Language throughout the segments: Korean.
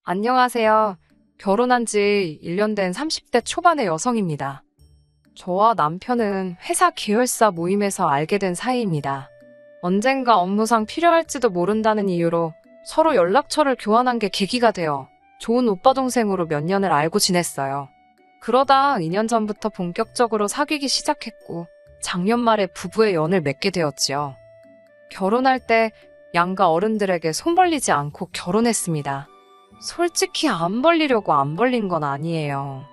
안녕하세요. 결혼한 지 1년 된 30대 초반의 여성입니다. 저와 남편은 회사 계열사 모임에서 알게 된 사이입니다. 언젠가 업무상 필요할지도 모른다는 이유로 서로 연락처를 교환한 게 계기가 되어 좋은 오빠 동생으로 몇 년을 알고 지냈어요. 그러다 2년 전부터 본격적으로 사귀기 시작했고 작년 말에 부부의 연을 맺게 되었지요. 결혼할 때 양가 어른들에게 손 벌리지 않고 결혼했습니다. 솔직히 안 벌리려고 안 벌린 건 아니에요.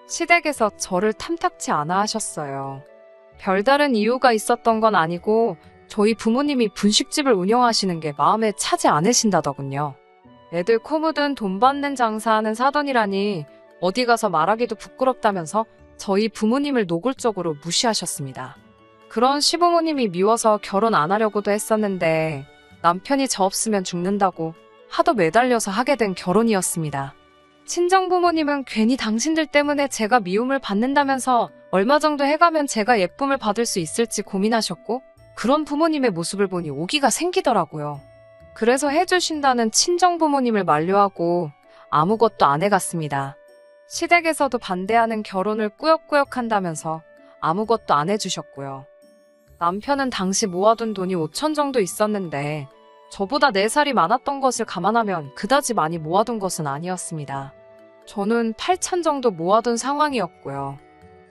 시댁에서 저를 탐탁치 않아 하셨어요. 별다른 이유가 있었던 건 아니고 저희 부모님이 분식집을 운영하시는 게 마음에 차지 않으신다더군요. 애들 코 묻은 돈 받는 장사하는 사돈이라니 어디 가서 말하기도 부끄럽다면서 저희 부모님을 노골적으로 무시하셨습니다. 그런 시부모님이 미워서 결혼 안 하려고도 했었는데 남편이 저 없으면 죽는다고 하도 매달려서 하게 된 결혼이었습니다. 친정부모님은 괜히 당신들 때문에 제가 미움을 받는다면서 얼마 정도 해가면 제가 예쁨을 받을 수 있을지 고민하셨고 그런 부모님의 모습을 보니 오기가 생기더라고요. 그래서 해주신다는 친정부모님을 만류하고 아무것도 안 해갔습니다. 시댁에서도 반대하는 결혼을 꾸역꾸역 한다면서 아무것도 안 해주셨고요. 남편은 당시 모아둔 돈이 5천 정도 있었는데 저보다 4살이 많았던 것을 감안하면 그다지 많이 모아둔 것은 아니었습니다. 저는 8천 정도 모아둔 상황이었고요.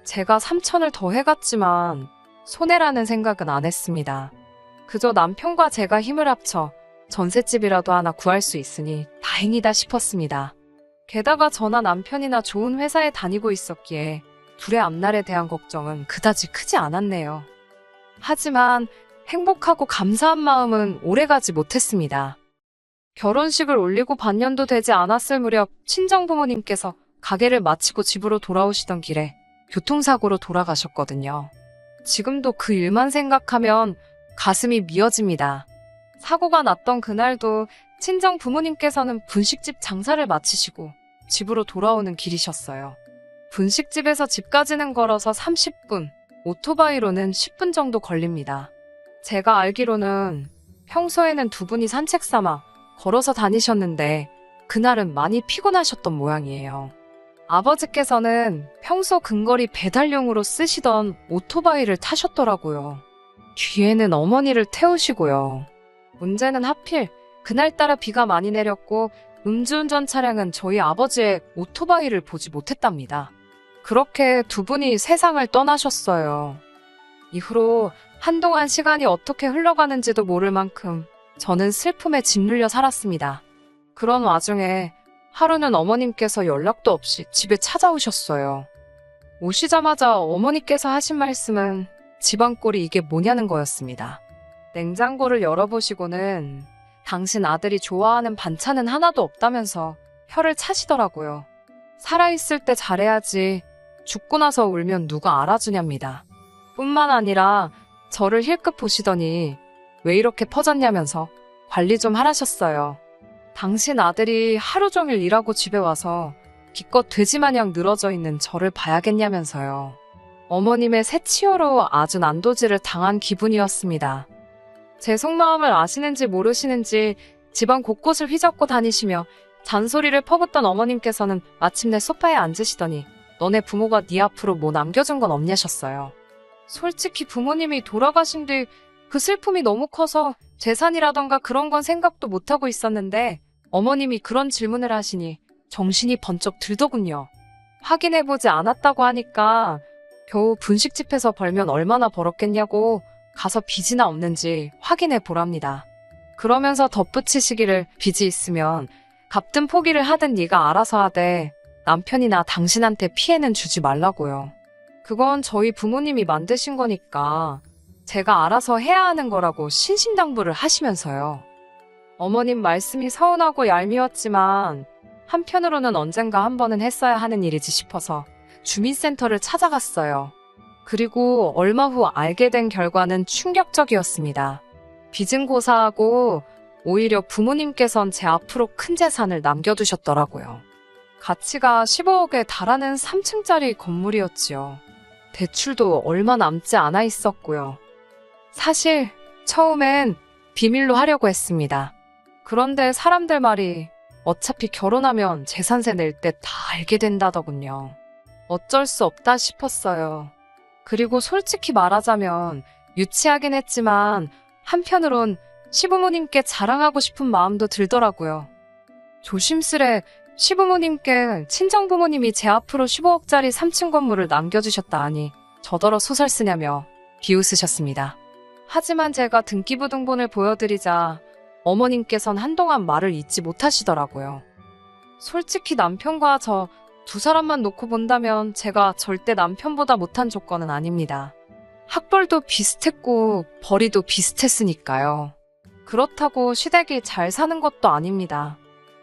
제가 3천을 더 해갔지만 손해라는 생각은 안 했습니다. 그저 남편과 제가 힘을 합쳐 전셋집이라도 하나 구할 수 있으니 다행이다 싶었습니다. 게다가 저나 남편이나 좋은 회사에 다니고 있었기에 둘의 앞날에 대한 걱정은 그다지 크지 않았네요. 하지만 행복하고 감사한 마음은 오래가지 못했습니다. 결혼식을 올리고 반년도 되지 않았을 무렵 친정부모님께서 가게를 마치고 집으로 돌아오시던 길에 교통사고로 돌아가셨거든요. 지금도 그 일만 생각하면 가슴이 미어집니다. 사고가 났던 그날도 친정 부모님께서는 분식집 장사를 마치시고 집으로 돌아오는 길이셨어요. 분식집에서 집까지는 걸어서 30분, 오토바이로는 10분 정도 걸립니다. 제가 알기로는 평소에는 두 분이 산책 삼아 걸어서 다니셨는데 그날은 많이 피곤하셨던 모양이에요. 아버지께서는 평소 근거리 배달용으로 쓰시던 오토바이를 타셨더라고요. 뒤에는 어머니를 태우시고요. 문제는 하필 그날따라 비가 많이 내렸고 음주운전 차량은 저희 아버지의 오토바이를 보지 못했답니다. 그렇게 두 분이 세상을 떠나셨어요. 이후로 한동안 시간이 어떻게 흘러가는지도 모를 만큼 저는 슬픔에 짓눌려 살았습니다. 그런 와중에 하루는 어머님께서 연락도 없이 집에 찾아오셨어요. 오시자마자 어머니께서 하신 말씀은 집안 꼴이 이게 뭐냐는 거였습니다. 냉장고를 열어보시고는 당신 아들이 좋아하는 반찬은 하나도 없다면서 혀를 차시더라고요. 살아있을 때 잘해야지 죽고 나서 울면 누가 알아주냐입니다. 뿐만 아니라 저를 힐끗 보시더니 왜 이렇게 퍼졌냐면서 관리 좀 하라셨어요. 당신 아들이 하루 종일 일하고 집에 와서 기껏 돼지마냥 늘어져 있는 저를 봐야겠냐면서요. 어머님의 새치어로 아주 난도질을 당한 기분이었습니다. 제 속마음을 아시는지 모르시는지 집안 곳곳을 휘젓고 다니시며 잔소리를 퍼붓던 어머님께서는 마침내 소파에 앉으시더니 너네 부모가 네 앞으로 뭐 남겨준 건 없냐셨어요. 솔직히 부모님이 돌아가신 뒤 그 슬픔이 너무 커서 재산이라던가 그런 건 생각도 못하고 있었는데 어머님이 그런 질문을 하시니 정신이 번쩍 들더군요. 확인해보지 않았다고 하니까 겨우 분식집에서 벌면 얼마나 벌었겠냐고 가서 빚이나 없는지 확인해 보랍니다. 그러면서 덧붙이시기를 빚이 있으면 갚든 포기를 하든 네가 알아서 하되 남편이나 당신한테 피해는 주지 말라고요. 그건 저희 부모님이 만드신 거니까 제가 알아서 해야 하는 거라고 신신당부를 하시면서요. 어머님 말씀이 서운하고 얄미웠지만 한편으로는 언젠가 한 번은 했어야 하는 일이지 싶어서 주민센터를 찾아갔어요. 그리고 얼마 후 알게 된 결과는 충격적이었습니다. 빚은 고사하고 오히려 부모님께선 제 앞으로 큰 재산을 남겨두셨더라고요. 가치가 15억에 달하는 3층짜리 건물이었지요. 대출도 얼마 남지 않아 있었고요. 사실 처음엔 비밀로 하려고 했습니다. 그런데 사람들 말이 어차피 결혼하면 재산세 낼 때 다 알게 된다더군요. 어쩔 수 없다 싶었어요. 그리고 솔직히 말하자면 유치하긴 했지만 한편으론 시부모님께 자랑하고 싶은 마음도 들더라고요. 조심스레 시부모님께 친정부모님이 제 앞으로 15억짜리 3층 건물을 남겨주셨다 하니 저더러 소설 쓰냐며 비웃으셨습니다. 하지만 제가 등기부등본을 보여드리자 어머님께선 한동안 말을 잇지 못하시더라고요. 솔직히 남편과 저 두 사람만 놓고 본다면 제가 절대 남편보다 못한 조건은 아닙니다. 학벌도 비슷했고 벌이도 비슷했으니까요. 그렇다고 시댁이 잘 사는 것도 아닙니다.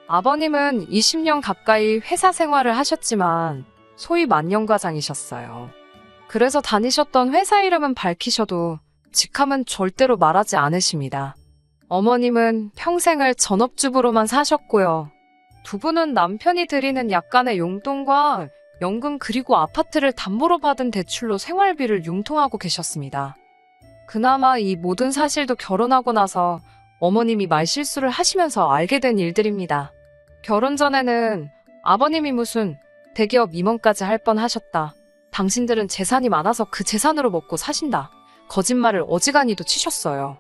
아버님은 20년 가까이 회사 생활을 하셨지만 소위 만년과장이셨어요. 그래서 다니셨던 회사 이름은 밝히셔도 직함은 절대로 말하지 않으십니다. 어머님은 평생을 전업주부로만 사셨고요. 두 분은 남편이 드리는 약간의 용돈과 연금 그리고 아파트를 담보로 받은 대출로 생활비를 융통하고 계셨습니다. 그나마 이 모든 사실도 결혼하고 나서 어머님이 말실수를 하시면서 알게 된 일들입니다. 결혼 전에는 아버님이 무슨 대기업 임원까지 할 뻔하셨다. 당신들은 재산이 많아서 그 재산으로 먹고 사신다. 거짓말을 어지간히도 치셨어요.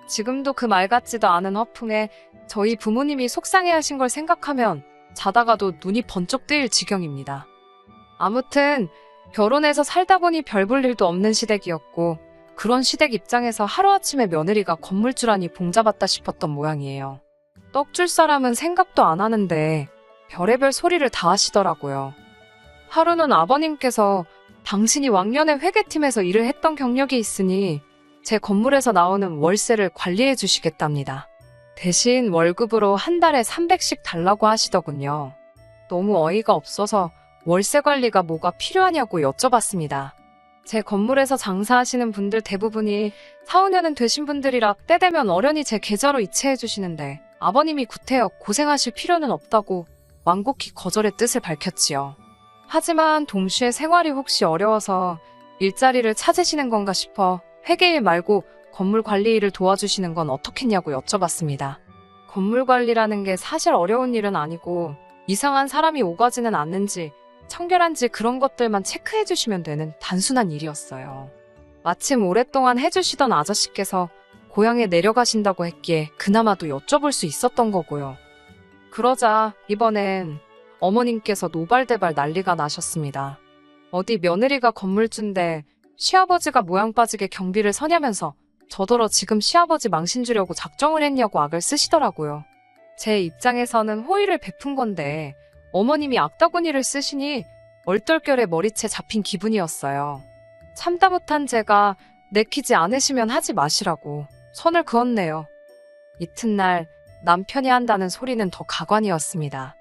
지금도 그 말 같지도 않은 허풍에 저희 부모님이 속상해하신 걸 생각하면 자다가도 눈이 번쩍 뜨일 지경입니다. 아무튼 결혼해서 살다 보니 별 볼 일도 없는 시댁이었고 그런 시댁 입장에서 하루아침에 며느리가 건물주라니 봉잡았다 싶었던 모양이에요. 떡줄 사람은 생각도 안 하는데 별의별 소리를 다 하시더라고요. 하루는 아버님께서 당신이 왕년에 회계팀에서 일을 했던 경력이 있으니 제 건물에서 나오는 월세를 관리해 주시겠답니다. 대신 월급으로 한 달에 300씩 달라고 하시더군요. 너무 어이가 없어서 월세 관리가 뭐가 필요하냐고 여쭤봤습니다. 제 건물에서 장사하시는 분들 대부분이 4, 5년은 되신 분들이라 때 되면 어련히 제 계좌로 이체해 주시는데 아버님이 구태여 고생하실 필요는 없다고 완곡히 거절의 뜻을 밝혔지요. 하지만 동시에 생활이 혹시 어려워서 일자리를 찾으시는 건가 싶어 회계일 말고 건물 관리 일을 도와주시는 건 어떻겠냐고 여쭤봤습니다. 건물 관리라는 게 사실 어려운 일은 아니고 이상한 사람이 오가지는 않는지 청결한지 그런 것들만 체크해 주시면 되는 단순한 일이었어요. 마침 오랫동안 해주시던 아저씨께서 고향에 내려가신다고 했기에 그나마도 여쭤볼 수 있었던 거고요. 그러자 이번엔 어머님께서 노발대발 난리가 나셨습니다. 어디 며느리가 건물주인데 시아버지가 모양 빠지게 경비를 서냐면서 저더러 지금 시아버지 망신 주려고 작정을 했냐고 악을 쓰시더라고요. 제 입장에서는 호의를 베푼 건데 어머님이 악다구니를 쓰시니 얼떨결에 머리채 잡힌 기분이었어요. 참다 못한 제가 내키지 않으시면 하지 마시라고 선을 그었네요. 이튿날 남편이 한다는 소리는 더 가관이었습니다.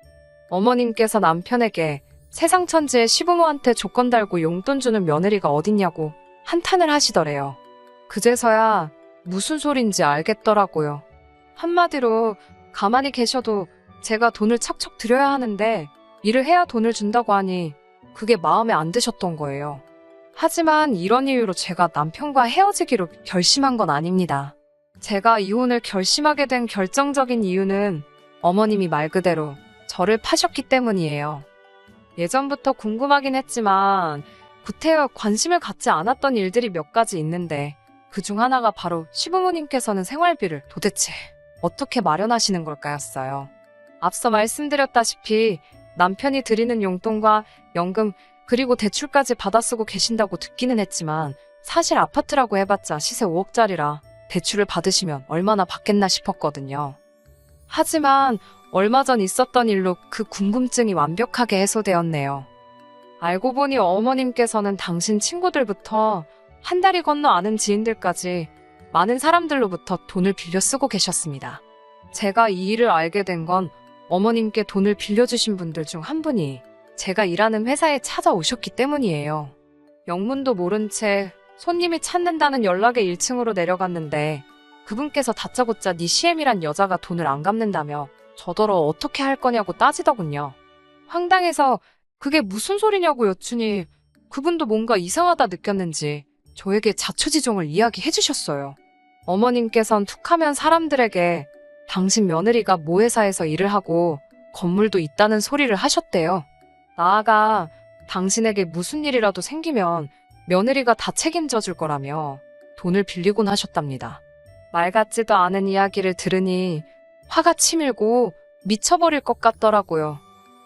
어머님께서 남편에게 세상 천지에 시부모한테 조건 달고 용돈 주는 며느리가 어딨냐고 한탄을 하시더래요. 그제서야 무슨 소린지 알겠더라고요. 한마디로 가만히 계셔도 제가 돈을 척척 드려야 하는데 일을 해야 돈을 준다고 하니 그게 마음에 안 드셨던 거예요. 하지만 이런 이유로 제가 남편과 헤어지기로 결심한 건 아닙니다. 제가 이혼을 결심하게 된 결정적인 이유는 어머님이 말 그대로 저를 파셨기 때문이에요. 예전부터 궁금하긴 했지만 구태여 관심을 갖지 않았던 일들이 몇 가지 있는데 그중 하나가 바로 시부모님께서는 생활비를 도대체 어떻게 마련하시는 걸까였어요. 앞서 말씀드렸다시피 남편이 드리는 용돈과 연금 그리고 대출까지 받아 쓰고 계신다고 듣기는 했지만 사실 아파트라고 해봤자 시세 5억짜리라 대출을 받으시면 얼마나 받겠나 싶었거든요. 하지만 얼마 전 있었던 일로 그 궁금증이 완벽하게 해소되었네요. 알고 보니 어머님께서는 당신 친구들부터 한 다리 건너 아는 지인들까지 많은 사람들로부터 돈을 빌려 쓰고 계셨습니다. 제가 이 일을 알게 된 건 어머님께 돈을 빌려주신 분들 중 한 분이 제가 일하는 회사에 찾아오셨기 때문이에요. 영문도 모른 채 손님이 찾는다는 연락에 1층으로 내려갔는데 그분께서 다짜고짜 네 시엠이란 여자가 돈을 안 갚는다며 저더러 어떻게 할 거냐고 따지더군요. 황당해서 그게 무슨 소리냐고 여쭈니 그분도 뭔가 이상하다 느꼈는지 저에게 자초지종을 이야기해 주셨어요. 어머님께선 툭하면 사람들에게 당신 며느리가 모 회사에서 일을 하고 건물도 있다는 소리를 하셨대요. 나아가 당신에게 무슨 일이라도 생기면 며느리가 다 책임져 줄 거라며 돈을 빌리곤 하셨답니다. 말 같지도 않은 이야기를 들으니 화가 치밀고 미쳐버릴 것 같더라고요.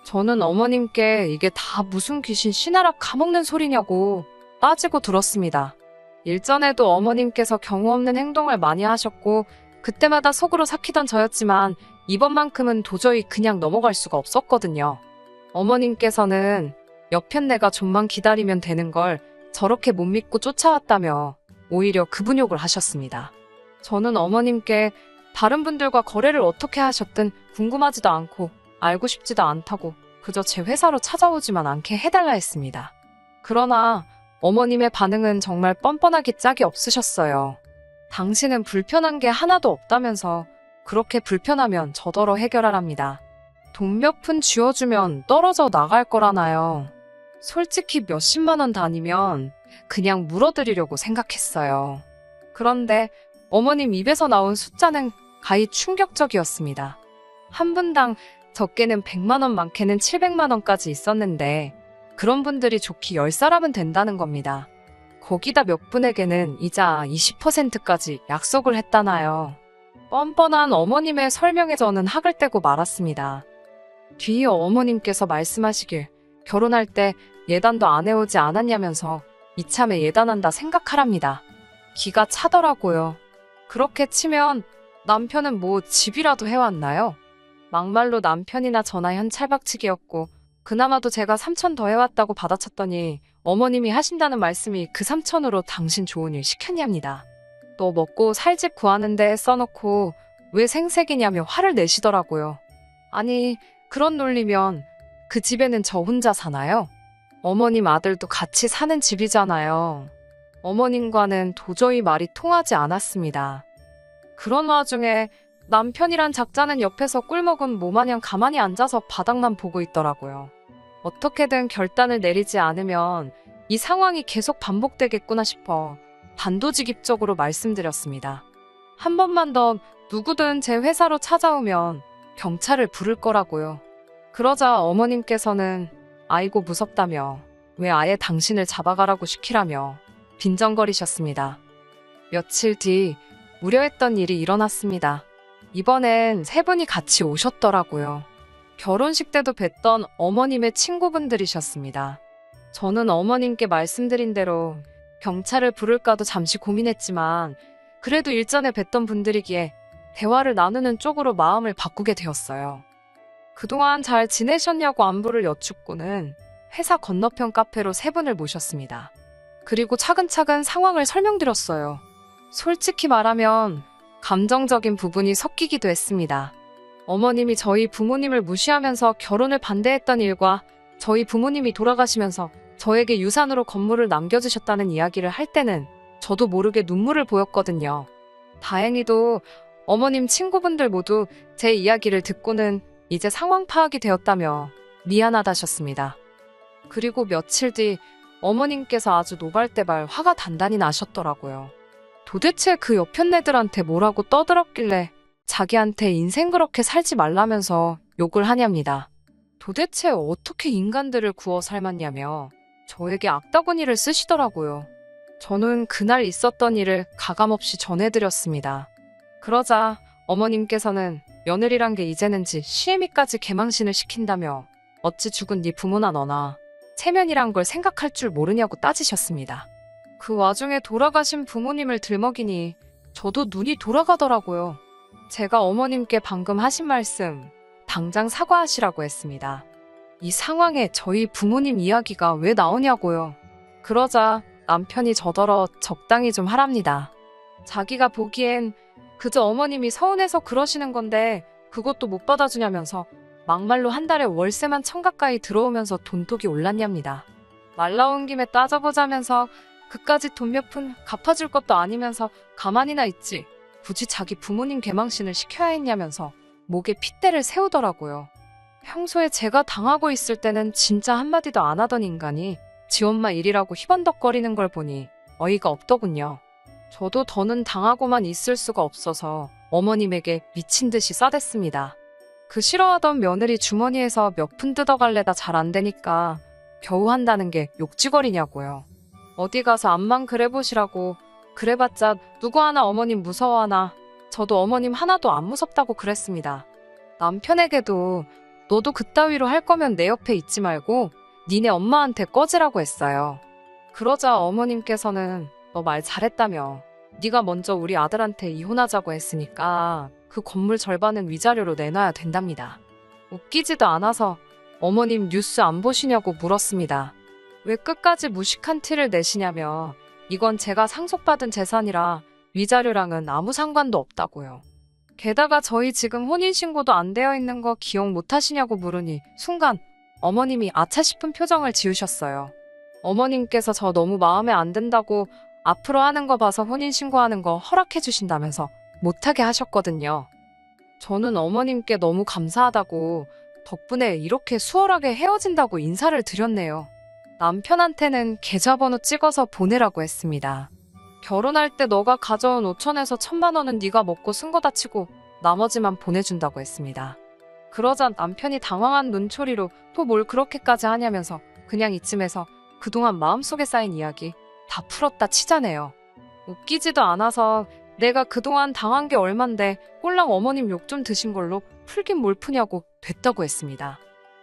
저는 어머님께 이게 다 무슨 귀신 씨나라 가먹는 소리냐고 따지고 들었습니다. 일전에도 어머님께서 경우 없는 행동을 많이 하셨고 그때마다 속으로 삭히던 저였지만 이번만큼은 도저히 그냥 넘어갈 수가 없었거든요. 어머님께서는 여편네가 좀만 기다리면 되는 걸 저렇게 못 믿고 쫓아왔다며 오히려 급은욕을 하셨습니다. 저는 어머님께 다른 분들과 거래를 어떻게 하셨든 궁금하지도 않고 알고 싶지도 않다고 그저 제 회사로 찾아오지만 않게 해달라 했습니다. 그러나 어머님의 반응은 정말 뻔뻔하기 짝이 없으셨어요. 당신은 불편한 게 하나도 없다면서 그렇게 불편하면 저더러 해결하랍니다. 돈 몇 푼 쥐어주면 떨어져 나갈 거라나요. 솔직히 몇십만 원 단위면 그냥 물어드리려고 생각했어요. 그런데 어머님 입에서 나온 숫자는 가히 충격적이었습니다. 한 분당 적게는 100만 원, 많게는 700만 원까지 있었는데 그런 분들이 좋기 10사람은 된다는 겁니다. 거기다 몇 분에게는 이자 20%까지 약속을 했다나요. 뻔뻔한 어머님의 설명에 저는 학을 떼고 말았습니다. 뒤이어 어머님께서 말씀하시길 결혼할 때 예단도 안 해오지 않았냐면서 이참에 예단한다 생각하랍니다. 기가 차더라고요. 그렇게 치면 남편은 뭐 집이라도 해왔나요? 막말로 남편이나 저나 현찰박치기였고 그나마도 제가 3천 더 해왔다고 받아쳤더니 어머님이 하신다는 말씀이 그 3천으로 당신 좋은 일 시켰냐입니다. 너 먹고 살 집 구하는데 써놓고 왜 생색이냐며 화를 내시더라고요. 아니 그런 논리면 그 집에는 저 혼자 사나요? 어머님 아들도 같이 사는 집이잖아요. 어머님과는 도저히 말이 통하지 않았습니다. 그런 와중에 남편이란 작자는 옆에서 꿀먹은 모마냥 가만히 앉아서 바닥만 보고 있더라고요. 어떻게든 결단을 내리지 않으면 이 상황이 계속 반복되겠구나 싶어 단도직입적으로 말씀드렸습니다. 한 번만 더 누구든 제 회사로 찾아오면 경찰을 부를 거라고요. 그러자 어머님께서는 아이고 무섭다며 왜 아예 당신을 잡아가라고 시키라며 빈정거리셨습니다. 며칠 뒤 우려했던 일이 일어났습니다. 이번엔 세 분이 같이 오셨더라고요. 결혼식 때도 뵀던 어머님의 친구분들이셨습니다. 저는 어머님께 말씀드린 대로 경찰을 부를까도 잠시 고민했지만 그래도 일전에 뵀던 분들이기에 대화를 나누는 쪽으로 마음을 바꾸게 되었어요. 그동안 잘 지내셨냐고 안부를 여쭙고는 회사 건너편 카페로 세 분을 모셨습니다. 그리고 차근차근 상황을 설명드렸어요. 솔직히 말하면 감정적인 부분이 섞이기도 했습니다. 어머님이 저희 부모님을 무시하면서 결혼을 반대했던 일과 저희 부모님이 돌아가시면서 저에게 유산으로 건물을 남겨주셨다는 이야기를 할 때는 저도 모르게 눈물을 보였거든요. 다행히도 어머님 친구분들 모두 제 이야기를 듣고는 이제 상황 파악이 되었다며 미안하다셨습니다. 그리고 며칠 뒤 어머님께서 아주 노발대발 화가 단단히 나셨더라고요. 도대체 그 여편네들한테 뭐라고 떠들었길래 자기한테 인생 그렇게 살지 말라면서 욕을 하냐입니다. 도대체 어떻게 인간들을 구워 삶았냐며 저에게 악다구니를 쓰시더라고요. 저는 그날 있었던 일을 가감없이 전해드렸습니다. 그러자 어머님께서는 며느리란 게 이제는 지 시애미까지 개망신을 시킨다며 어찌 죽은 네 부모나 너나 체면이란 걸 생각할 줄 모르냐고 따지셨습니다. 그 와중에 돌아가신 부모님을 들먹이니 저도 눈이 돌아가더라고요. 제가 어머님께 방금 하신 말씀 당장 사과하시라고 했습니다. 이 상황에 저희 부모님 이야기가 왜 나오냐고요. 그러자 남편이 저더러 적당히 좀 하랍니다. 자기가 보기엔 그저 어머님이 서운해서 그러시는 건데 그것도 못 받아주냐면서 막말로 한 달에 월세만 1,000 가까이 들어오면서 돈독이 올랐냐입니다. 말 나온 김에 따져보자면서 그까짓 돈 몇 푼 갚아줄 것도 아니면서 가만히나 있지 굳이 자기 부모님 개망신을 시켜야 했냐면서 목에 핏대를 세우더라고요. 평소에 제가 당하고 있을 때는 진짜 한마디도 안 하던 인간이 지 엄마 일이라고 희번덕거리는 걸 보니 어이가 없더군요. 저도 더는 당하고만 있을 수가 없어서 어머님에게 미친 듯이 싸댔습니다. 그 싫어하던 며느리 주머니에서 몇 푼 뜯어갈래다 잘 안 되니까 겨우 한다는 게 욕지거리냐고요. 어디 가서 암만 그래보시라고. 그래봤자 누구 하나 어머님 무서워하나. 저도 어머님 하나도 안 무섭다고 그랬습니다. 남편에게도 너도 그따위로 할 거면 내 옆에 있지 말고 니네 엄마한테 꺼지라고 했어요. 그러자 어머님께서는 너 말 잘했다며. 네가 먼저 우리 아들한테 이혼하자고 했으니까 그 건물 절반은 위자료로 내놔야 된답니다. 웃기지도 않아서 어머님 뉴스 안 보시냐고 물었습니다. 왜 끝까지 무식한 티를 내시냐며. 이건 제가 상속받은 재산이라 위자료랑은 아무 상관도 없다고요. 게다가 저희 지금 혼인신고도 안 되어 있는 거 기억 못 하시냐고 물으니 순간 어머님이 아차 싶은 표정을 지으셨어요. 어머님께서 저 너무 마음에 안 든다고 앞으로 하는 거 봐서 혼인신고하는 거 허락해 주신다면서 못하게 하셨거든요. 저는 어머님께 너무 감사하다고 덕분에 이렇게 수월하게 헤어진다고 인사를 드렸네요. 남편한테는 계좌번호 찍어서 보내라고 했습니다. 결혼할 때 너가 가져온 5천에서 1,000만 원은 네가 먹고 쓴 거다 치고 나머지만 보내준다고 했습니다. 그러자 남편이 당황한 눈초리로 또 뭘 그렇게까지 하냐면서 그냥 이쯤에서 그동안 마음속에 쌓인 이야기 다 풀었다 치자네요. 웃기지도 않아서 내가 그동안 당한 게 얼만데 꼴랑 어머님 욕 좀 드신 걸로 풀긴 뭘 푸냐고 됐다고 했습니다.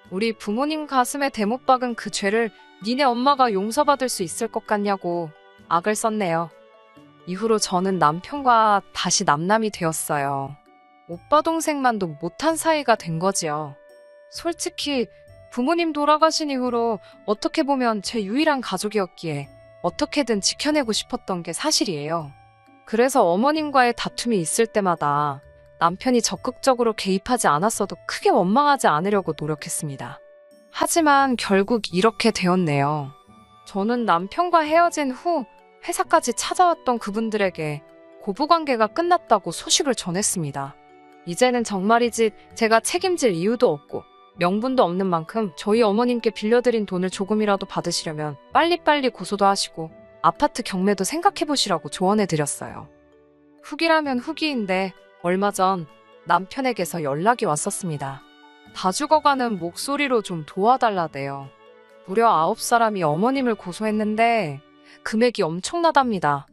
우리 부모님 가슴에 대못 박은 그 죄를 니네 엄마가 용서받을 수 있을 것 같냐고 악을 썼네요. 이후로 저는 남편과 다시 남남이 되었어요. 오빠 동생만도 못한 사이가 된 거지요. 솔직히 부모님 돌아가신 이후로 어떻게 보면 제 유일한 가족이었기에 어떻게든 지켜내고 싶었던 게 사실이에요. 그래서 어머님과의 다툼이 있을 때마다 남편이 적극적으로 개입하지 않았어도 크게 원망하지 않으려고 노력했습니다. 하지만 결국 이렇게 되었네요. 저는 남편과 헤어진 후 회사까지 찾아왔던 그분들에게 고부관계가 끝났다고 소식을 전했습니다. 이제는 정말이지 제가 책임질 이유도 없고 명분도 없는 만큼 저희 어머님께 빌려드린 돈을 조금이라도 받으시려면 빨리빨리 고소도 하시고 아파트 경매도 생각해보시라고 조언해드렸어요. 후기라면 후기인데 얼마 전 남편에게서 연락이 왔었습니다. 다 죽어가는 목소리로 좀 도와달라대요. 무려 9사람이 어머님을 고소했는데 금액이 엄청나답니다.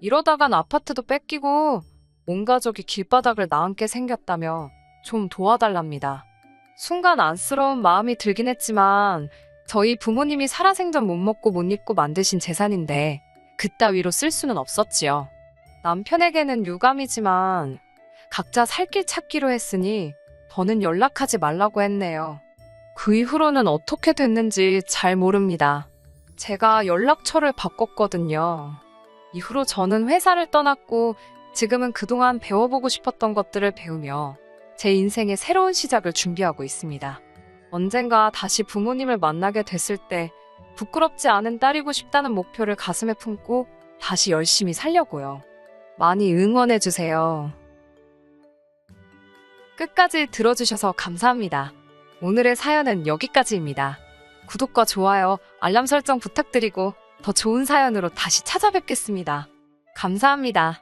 이러다간 아파트도 뺏기고 온 가족이 길바닥을 나앉게 생겼다며 좀 도와달랍니다. 순간 안쓰러운 마음이 들긴 했지만 저희 부모님이 살아생전 못 먹고 못 입고 만드신 재산인데 그따위로 쓸 수는 없었지요. 남편에게는 유감이지만 각자 살 길 찾기로 했으니 더는 연락하지 말라고 했네요. 그 이후로는 어떻게 됐는지 잘 모릅니다. 제가 연락처를 바꿨거든요. 이후로 저는 회사를 떠났고 지금은 그동안 배워보고 싶었던 것들을 배우며 제 인생의 새로운 시작을 준비하고 있습니다. 언젠가 다시 부모님을 만나게 됐을 때 부끄럽지 않은 딸이고 싶다는 목표를 가슴에 품고 다시 열심히 살려고요. 많이 응원해주세요. 끝까지 들어주셔서 감사합니다. 오늘의 사연은 여기까지입니다. 구독과 좋아요, 알람 설정 부탁드리고 더 좋은 사연으로 다시 찾아뵙겠습니다. 감사합니다.